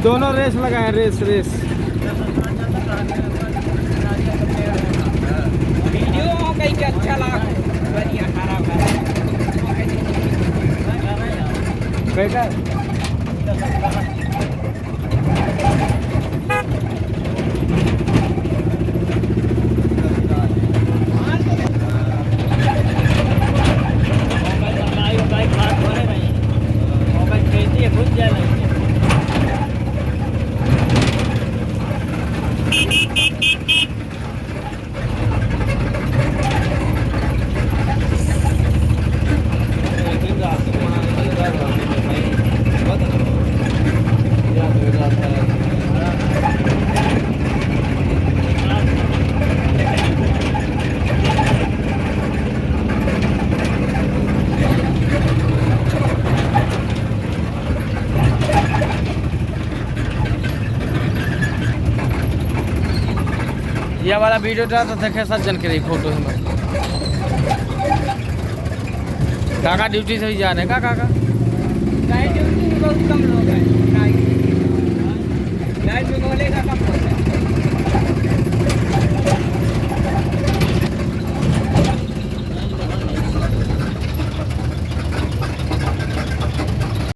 दोनों रेस लगाए, race race. Video कहीं के अच्छा लगा, बढ़िया खराब है बेटा। यह वाला वीडियो था तो देखे सज्जन के रही फोटो में। काका ड्यूटी से ही जा रहे हैं, काका।